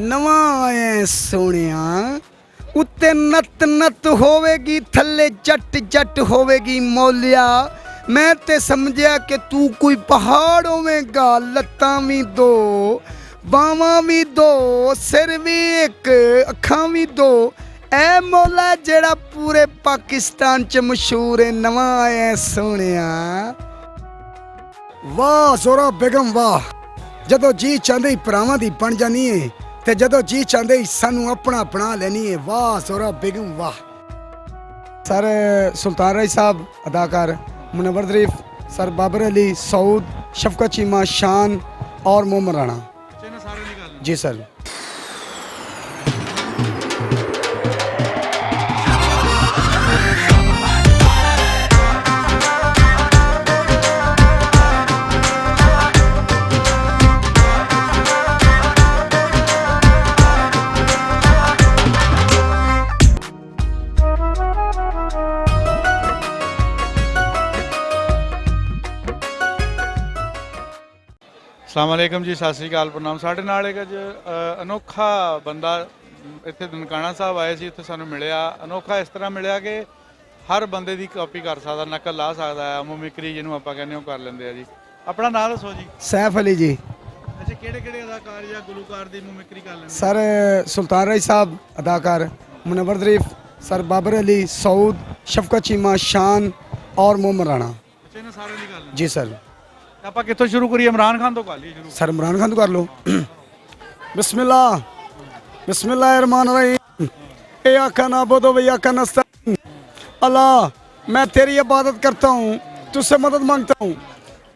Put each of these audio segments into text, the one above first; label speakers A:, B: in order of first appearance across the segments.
A: नवा आए सोनिया उत्ते नत नत होवेगी थल्ले जट जट होवेगी मौलिया। मैं ते समझिया कि तू कोई पहाड़ होवेगा, लत्तां भी दो बावां भी दो सिर भी एक अखां भी दो। ए मौला जेड़ा पूरे पाकिस्तान च मशहूर है, नवा आया सोनिया। वाह जोरा बेगम वाह, जदों जी चाहते ही भरावां दी बन जानी है ते जदों जी चाहते ही सानू अपना बना लेनी है। वाह जोरा बेगम वाह। सर सुल्तान राय साहब अदाकार, मुनव्वर ज़रीफ, सर बाबर अली, सऊद, शफकत चीमा, शान और मोहम्मद राणा। जी सर।
B: अस्सलाम वालेकुम जी, सत श्री अकाल, प्रणाम। साढ़े नाल एक अज अनोखा बंदा इत्थे ननकाना साहब आए सी, उत्थे सानू मिलिया। अनोखा इस तरह मिलिया कि हर बंदे दी कॉपी कर सकदा, नकल ला सकदा है, मिमिक्री जिन्हों आपां कहने हो कर लेंदे आ जी। अपना नाम दसो जी।
A: सैफ अली जी।
B: अच्छा, किहड़े अदाकार या गुलूकार दी मिमिक्री कर लेंदे?
A: सर सुल्तान राय साहब अदाकार, मुनव्वर ज़रीफ, सर बाबर अली, सऊद, शफकत चीमा, शान और मोहम्मद राणा।
B: अच्छा, इन्हां सारे दी कर लेंदे
A: जी सर।
B: ਆਪਾਂ ਕਿੱਥੋਂ ਸ਼ੁਰੂ ਕਰੀਏ? इमरान खान तो कर लीजिए शुरू।
A: सर इमरान खान तो कर लो। बिस्मिल्लाह बिस्मिल्लाहिर्रहमानिर्रहीम। ए आका नाबुदु व इय्याका नस्तईन। अल्लाह मैं तेरी इबादत करता हूँ, तुझसे मदद मांगता हूँ।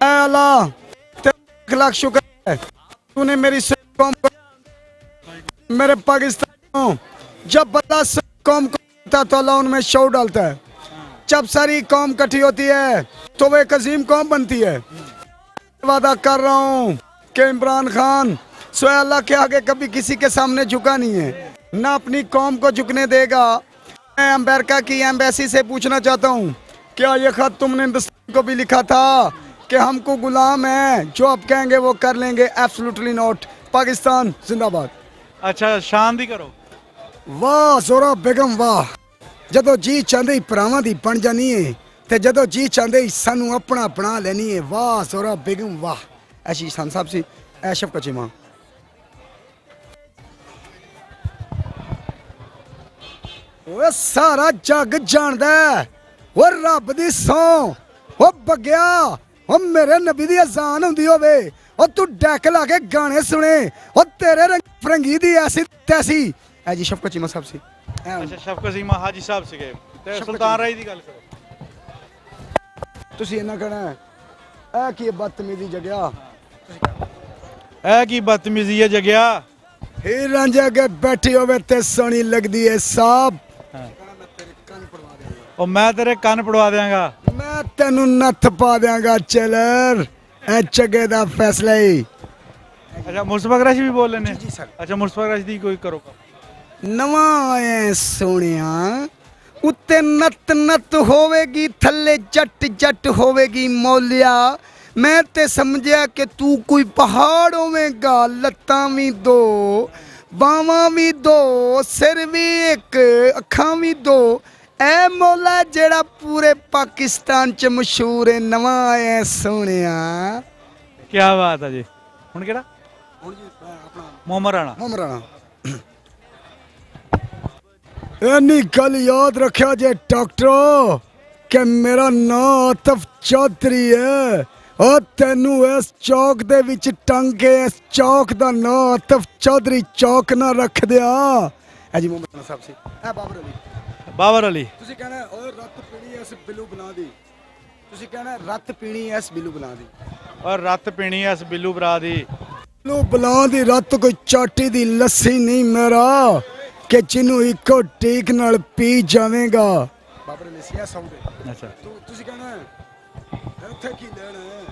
A: ऐ अल्लाह तेरा लाख शुक्र है, तूने मेरी कौम को, मेरे पाकिस्तान जब अल्लाह से कौम को तो अल्लाह उनमें शौर डालता है। जब सारी कौम इकट्ठी होती है तो वह एक अजीम कौम बनती है। वादा कर रहा हूँ कि इमरान खान सोए अल्लाह के आगे कभी किसी के सामने झुका नहीं है, ना अपनी कौम को झुकने देगा। मैं अमेरिका की एम्बेसी से पूछना चाहता हूँ, क्या ये खत तुमने हिंदुस्तान को भी लिखा था कि हमको गुलाम है, जो आप कहेंगे वो कर लेंगे? Absolutely not. पाकिस्तान जिंदाबाद।
B: अच्छा, शान दी करो।
A: वाह जोरा बेगम वाह, जदों जी चाहते ही भरावां दी बन जानी है ते जदों जी चाहते ही सानू अपना बना लेनी है। वाह जोरा बेगम वाह। ऐसी सान साहब सी, ऐ शफकत चीमा। वो सारा जग जानदा है, वो रब दी सौ, वो बग्या, वो मेरे नबी दी अजान हुंदी होवे, वो तू डैक ला के गाने सुने, वो तेरे रंग फरंगी दी ऐसी तैसी। ऐ जी शफकत चीमा साहब सी।
B: अच्छा, शफकत चीमा हाजी साहब सीगे ते सुल्तान राय दी गल करो।
A: ਤੁਸੀਂ ਇਹਨਾਂ ਕਹਿਣਾ ਇਹ ਕੀ ਬਦਤਮੀਜ਼ੀ ਜਗਿਆ,
B: ਇਹ ਕੀ ਬਦਤਮੀਜ਼ੀ ਹੈ ਜਗਿਆ।
A: ਹੀਰਾਂ ਜਗੇ ਬੈਠੀ ਹੋਵੇ ਤੇ ਸੋਹਣੀ ਲੱਗਦੀ ਏ ਸਾਬ।
B: ਉਹ ਮੈਂ ਤੇਰੇ ਕੰਨ ਪੜਵਾ ਦਿਆਂਗਾ,
A: ਮੈਂ ਤੈਨੂੰ ਨੱਥ ਪਾ ਦਿਆਂਗਾ ਚਲਰ। ਇਹ ਚੱਗੇ ਦਾ ਫੈਸਲਾ ਹੀ।
B: ਅੱਛਾ, ਮੁਸਤਫਾ ਕੁਰੈਸ਼ੀ ਵੀ ਬੋਲ ਲੈਣੇ?
A: ਜੀ ਸਰ।
B: ਅੱਛਾ, ਮੁਸਤਫਾ ਕੁਰੈਸ਼ੀ ਦੀ ਕੋਈ ਕਰੋ।
A: ਨਵਾਂ ਆਏ ਸੋਹਣਿਆ उत्ते नत नत होवेगी थल्ले जट जट होवेगी मौलिया। मैं ते समझिया कि तू कोई पहाड़ होवेगा, लत्तां भी दो बावां भी दो सिर भी एक अखां भी दो। ए मौला जेड़ा पूरे पाकिस्तान च मशहूर है, नवा आया सोनिया।
B: क्या बात है जी। हुण केड़ा? मोहम्मद राणा।
A: मोहम्मद राणा। इन्नी गल याद रखा जे डॉक्टरो कि मेरा नाम आतिफ चौधरी है, और तेनू इस चौक दे विच टंग के इस चौक दा नाम आतिफ चौधरी चौक ना रख दिया। है जी मोहम्मद साहब सी। है बाबर अली।
B: बाबर अली।
A: तुसी कहना ओए रत पीनी इस बिल्लू बना दी, तुसी कहना रत पीनी इस बिल्लू बना दी,
B: और रत पीनी इस बिल्लू बरा दी।
A: बिल्लू बला दी रत कोई चाटी दी लस्सी नहीं मेरा कि जिन्हों इको टीक नाल पी जावेगा। बाबर अली सी सऊद।
B: अच्छा,
A: तुसी कहना ਇੱਥੇ ਕੀ ਲੈਣਾ ਹੈ?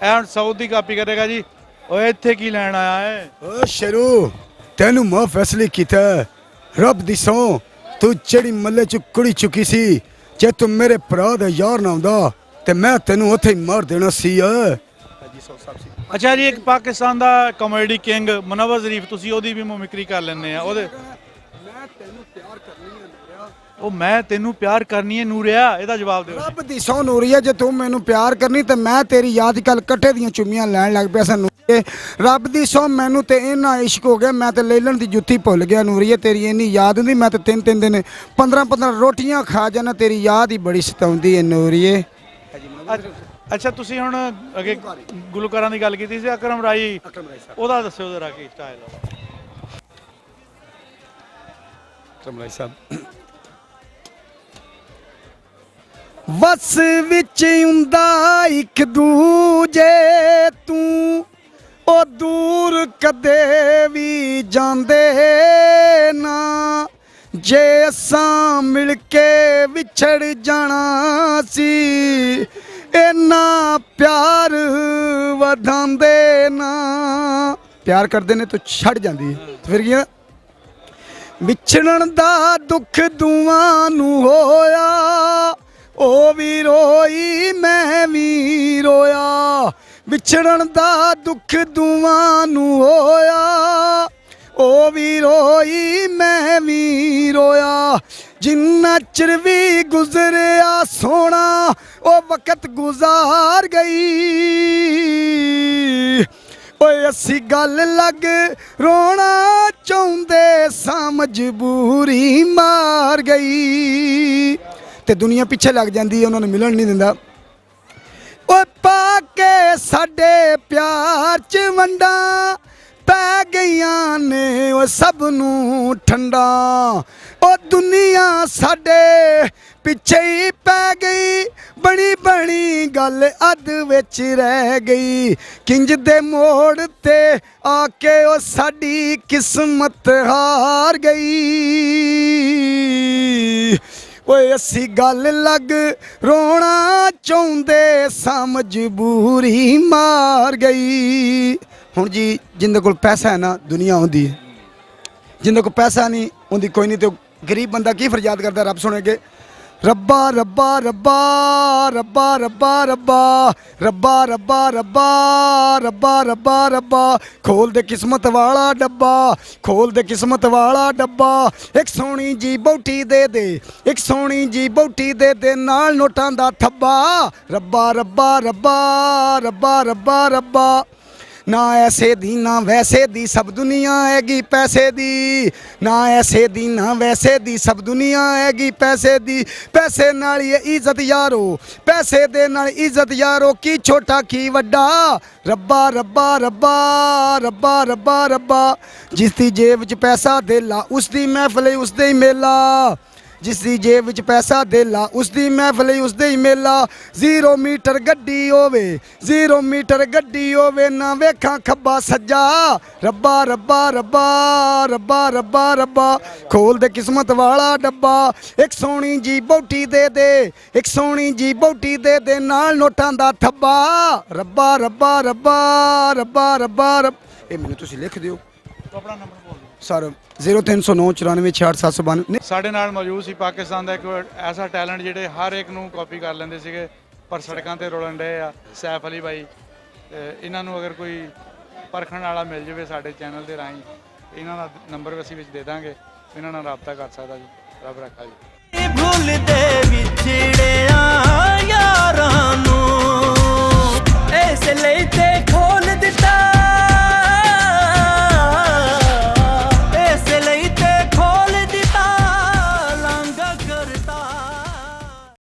B: ਇਹ ਹੁਣ ਸਾਊਥ ਦੀ ਕਾਪੀ ਕਰੇਗਾ ਜੀ। ਓਏ ਇੱਥੇ ਕੀ ਲੈਣ ਆਇਆ ਹੈ?
A: ਓ ਸ਼ਰੂ ਤੈਨੂੰ ਮੈਂ ਫੈਸਲੇ ਕੀਤਾ, ਰੱਬ ਦੀ ਸੌ ਤੂੰ ਜਿਹੜੀ ਮੱਲੇ ਚ ਕੁੜੀ ਚੁੱਕੀ ਸੀ, ਜੇ ਤੂੰ ਮੇਰੇ ਭਰਾ ਦਾ ਯਾਰ ਨਾ ਹੁੰਦਾ ਤੇ ਮੈਂ ਤੈਨੂੰ ਉੱਥੇ ਹੀ ਮਾਰ ਦੇਣਾ ਸੀ। ਜੀ ਸੋ ਸਭ ਸੀ
B: ਅੱਛਾ ਜੀ, ਇੱਕ ਪਾਕਿਸਤਾਨ ਦਾ ਕਾਮੇਡੀ ਕਿੰਗ ਮੁਨੱਵਰ ਜ਼ਰੀਫ, ਤੁਸੀਂ ਉਹਦੀ ਵੀ ਮਿਮਿਕਰੀ ਕਰ ਲੈਂਦੇ ਆ ਉਹਦੇ।
A: ਮੈਂ ਤੈਨੂੰ ਪਿਆਰ ਕਰਨੀ ਹੈ ਨੂਰਿਆ,
B: ਉਹ ਮੈਂ ਤੈਨੂੰ ਪਿਆਰ ਕਰਨੀ ਹੈ ਨੂਰਿਆ, ਇਹਦਾ ਜਵਾਬ ਦਿਓ।
A: ਰੱਬ ਦੀ ਸੌ ਨੂਰੀਆ, ਜੇ ਤੂੰ ਮੈਨੂੰ ਪਿਆਰ ਕਰਨੀ ਤੇ ਮੈਂ ਤੇਰੀ ਯਾਦ ਕੱਲ ਕੱਠੇ ਦੀਆਂ ਚੁੰਮੀਆਂ ਲੈਣ ਲੱਗ ਪਿਆ ਸਾਨੂੰ। ਰੱਬ ਦੀ ਸੌ ਮੈਨੂੰ ਤੇ ਇੰਨਾ ਇਸ਼ਕ ਹੋ ਗਿਆ, ਮੈਂ ਤੇ ਲੈਲਣ ਦੀ ਜੁੱਤੀ ਭੁੱਲ ਗਿਆ ਨੂਰੀਏ, ਤੇਰੀ ਇੰਨੀ ਯਾਦ ਹੁੰਦੀ, ਮੈਂ ਤੇ 3-3 ਦਿਨ 15-15 ਰੋਟੀਆਂ ਖਾ ਜਾਣਾ, ਤੇਰੀ ਯਾਦ ਹੀ ਬੜੀ ਸਤਾਉਂਦੀ ਹੈ ਨੂਰੀਏ।
B: ਅੱਛਾ, ਤੁਸੀਂ ਹੁਣ ਅੱਗੇ ਗੁਲਕਾਰਾਂ ਦੀ ਗੱਲ ਕੀਤੀ ਸੀ, ਅਕਰਮ ਰਾਈ, ਉਹਦਾ ਦੱਸਿਓ ਜ਼ਰਾ ਕੀ ਸਟਾਈਲ ਆ।
A: ਅਕਰਮ ਰਾਈ ਸਾਹਿਬ ਵਸ ਵਿੱਚ ਹੁੰਦਾ ਇੱਕ ਦੂਜੇ ਤੂੰ, ਉਹ ਦੂਰ ਕਦੇ ਵੀ ਜਾਂਦੇ ਨਾ, ਜੇ ਅਸਾਂ ਮਿਲ ਕੇ ਵਿਛੜ ਜਾਣਾ ਸੀ, ਇੰਨਾ ਪਿਆਰ ਵਧਾਉਂਦੇ ਨਾ। ਪਿਆਰ ਕਰਦੇ ਨੇ ਤਾਂ ਛੱਡ ਜਾਂਦੀ ਹੈ, ਫਿਰ ਕੀ ਵਿਛੜਨ ਦਾ ਦੁੱਖ ਦੋਵਾਂ ਨੂੰ ਹੋਇਆ, ਉਹ ਵੀ ਰੋਈ ਮੈਂ ਵੀ ਰੋਇਆ, ਵਿਛੜਨ ਦਾ ਦੁੱਖ ਦੋਵਾਂ ਨੂੰ ਹੋਇਆ, ਉਹ ਵੀ ਰੋਈ ਮੈਂ ਵੀ ਰੋਇਆ, ਜਿੰਨਾ ਚਿਰ ਵੀ ਗੁਜ਼ਰਿਆ ਸੋਹਣਾ ਉਹ ਵਕਤ ਗੁਜ਼ਾਰ ਗਈ, ਓਏ ਅਸੀਂ ਗੱਲ ਲੱਗ ਰੋਣਾ ਚਾਹੁੰਦੇ ਸਾਂ ਮਜਬੂਰੀ ਮਾਰ ਗਈ, ਤੇ ਦੁਨੀਆ ਪਿੱਛੇ ਲੱਗ ਜਾਂਦੀ ਹੈ, ਉਹਨਾਂ ਨੂੰ ਮਿਲਣ ਨਹੀਂ ਦਿੰਦਾ। ਓਏ ਪਾ ਕੇ ਸਾਡੇ ਪਿਆਰ 'ਚ ਵੰਡਾਂ ਪੈ ਗਈਆਂ ਨੇ ਉਹ ਸਭ ਨੂੰ ਠੰਡਾ, ਉਹ ਦੁਨੀਆ ਸਾਡੇ ਪਿੱਛੇ ਹੀ ਪੈ ਗਈ, ਬਣੀ ਬਣੀ ਗੱਲ ਅੱਧ ਵਿੱਚ ਰਹਿ ਗਈ, ਕਿੰਜ ਦੇ ਮੋੜ ਤੇ ਆ ਕੇ ਉਹ ਸਾਡੀ ਕਿਸਮਤ ਹਾਰ ਗਈ, ਓਏ ਅਸੀਂ ਗੱਲ ਲੱਗ ਰੋਣਾ ਚਾਹੁੰਦੇ ਸਾਂ ਮਜਬੂਰੀ ਮਾਰ ਗਈ। ਹੁਣ ਜੀ ਜਿੰਦੇ ਕੋਲ ਪੈਸਾ ਹੈ ਨਾ ਦੁਨੀਆ ਹੁੰਦੀ ਹੈ, ਜਿੰਦੇ ਕੋਲ ਪੈਸਾ ਨਹੀਂ ਹੁੰਦੀ ਕੋਈ ਨਹੀਂ, ਤੇ ਗਰੀਬ ਬੰਦਾ ਕੀ ਫਰਿਆਦ ਕਰਦਾ, ਰੱਬ ਸੁਣੇਗੇ। ਰੱਬਾ ਰੱਬਾ ਰੱਬਾ ਰੱਬਾ ਰੱਬਾ ਰੱਬਾ ਰੱਬਾ ਰੱਬਾ ਰੱਬਾ ਰੱਬਾ ਰੱਬਾ ਰੱਬਾ, ਖੋਲ ਦੇ ਕਿਸਮਤ ਵਾਲਾ ਡੱਬਾ, ਖੋਲ ਦੇ ਕਿਸਮਤ ਵਾਲਾ ਡੱਬਾ, ਇੱਕ ਸੋਹਣੀ ਜੀ ਬੌਟੀ ਦੇ ਦੇ, ਇੱਕ ਸੋਹਣੀ ਜੀ ਬੌਟੀ ਦੇ ਦੇ, ਨਾਲ ਨੋਟਾਂ ਦਾ ਥੱਬਾ, ਰੱਬਾ ਰੱਬਾ ਰੱਬਾ ਰੱਬਾ ਰੱਬਾ ਰੱਬਾ, ਨਾ ਐਸੇ ਦੀ ਨਾ ਵੈਸੇ ਦੀ ਸਭ ਦੁਨੀਆ ਹੈਗੀ ਪੈਸੇ ਦੀ, ਨਾ ਐਸੇ ਦੀ ਨਾ ਵੈਸੇ ਦੀ ਸਭ ਦੁਨੀਆ ਹੈਗੀ ਪੈਸੇ ਦੀ, ਪੈਸੇ ਨਾਲ ਹੀ ਇੱਜ਼ਤ ਯਾਰੋ, ਪੈਸੇ ਦੇ ਨਾਲ ਇੱਜ਼ਤ ਯਾਰੋ, ਕੀ ਛੋਟਾ ਕੀ ਵੱਡਾ, ਰੱਬਾ ਰੱਬਾ ਰੱਬਾ ਰੱਬਾ ਰੱਬਾ ਰੱਬਾ, ਜਿਸ ਦੀ ਜੇਬ ਵਿੱਚ ਪੈਸਾ ਦੇਲਾ ਉਸ ਦੀ ਮਹਿਫਲ ਉਸ ਦੇ ਹੀ ਮੇਲਾ, ਜਿਸ ਦੀ ਜੇਬ ਵਿੱਚ ਪੈਸਾ ਦੇਲਾ ਉਸ ਦੀ ਮਹਿਫਲ ਉਸ ਦੇ ਹੀ ਮੇਲਾ, 0 ਮੀਟਰ ਗੱਡੀ ਹੋਵੇ 0 ਮੀਟਰ ਗੱਡੀ ਹੋਵੇ, ਨਾ ਵੇਖਾਂ ਖੱਬਾ ਸੱਜਾ, ਰੱਬਾ ਰੱਬਾ ਰੱਬਾ ਰੱਬਾ ਰੱਬਾ ਰੱਬਾ, ਖੋਲ ਦੇ ਕਿਸਮਤ ਵਾਲਾ ਡੱਬਾ, ਇੱਕ ਸੋਹਣੀ ਜੀ ਬੌਟੀ ਦੇ ਦੇ, ਇੱਕ ਸੋਹਣੀ ਜੀ ਬੌਟੀ ਦੇ ਦੇ, ਨਾਲ ਨੋਟਾਂ ਦਾ ਥੱਬਾ, ਰੱਬਾ ਰੱਬਾ ਰੱਬਾ ਰੱਬਾ ਰੱਬਾ ਰੱਬਾ। ਇਹ ਮੈਨੂੰ ਤੁਸੀਂ ਲਿਖ ਦਿਓ
B: ਆਪਣਾ ਨੰਬਰ ਬੋਲ ਦਿਓ
A: ਸਰ, 0309 94 66 792।
B: ਸਾਡੇ ਨਾਲ ਮੌਜੂਦ ਸੀ ਪਾਕਿਸਤਾਨ ਦਾ ਇੱਕ ਐਸਾ ਟੈਲੈਂਟ ਜਿਹੜੇ ਹਰ ਇੱਕ ਨੂੰ ਕਾਪੀ ਕਰ ਲੈਂਦੇ ਸੀਗੇ, ਪਰ ਸੜਕਾਂ ਤੇ ਰੋਲਣ ਡਏ ਆ, ਸੈਫ ਅਲੀ ਬਾਈ। ਇਹਨਾਂ ਨੂੰ ਅਗਰ ਕੋਈ ਪਰਖਣ ਵਾਲਾ ਮਿਲ ਜਾਵੇ ਸਾਡੇ ਚੈਨਲ ਦੇ ਰਾਹੀਂ, ਇਹਨਾਂ ਦਾ ਨੰਬਰ ਅਸੀਂ ਵਿੱਚ ਦੇ ਦਾਂਗੇ, ਇਹਨਾਂ ਨਾਲ ਰਾਬਤਾ ਕਰ ਸਕਦਾ ਜੀ। ਰੱਬ ਰੱਖਾ ਜੀ।
C: ਭੁੱਲਦੇ ਵਿਛੜਿਆ ਯਾਰਾਂ ਨੂੰ, ਇਸ ਲਈ ਤੇ ਖੋਲ ਦਿੱਤਾ, ਇਸ ਲਈ ਤੇ ਖੋਲ ਦਿੱਤਾ ਲਾਂਘਾ ਕਰਤਾ।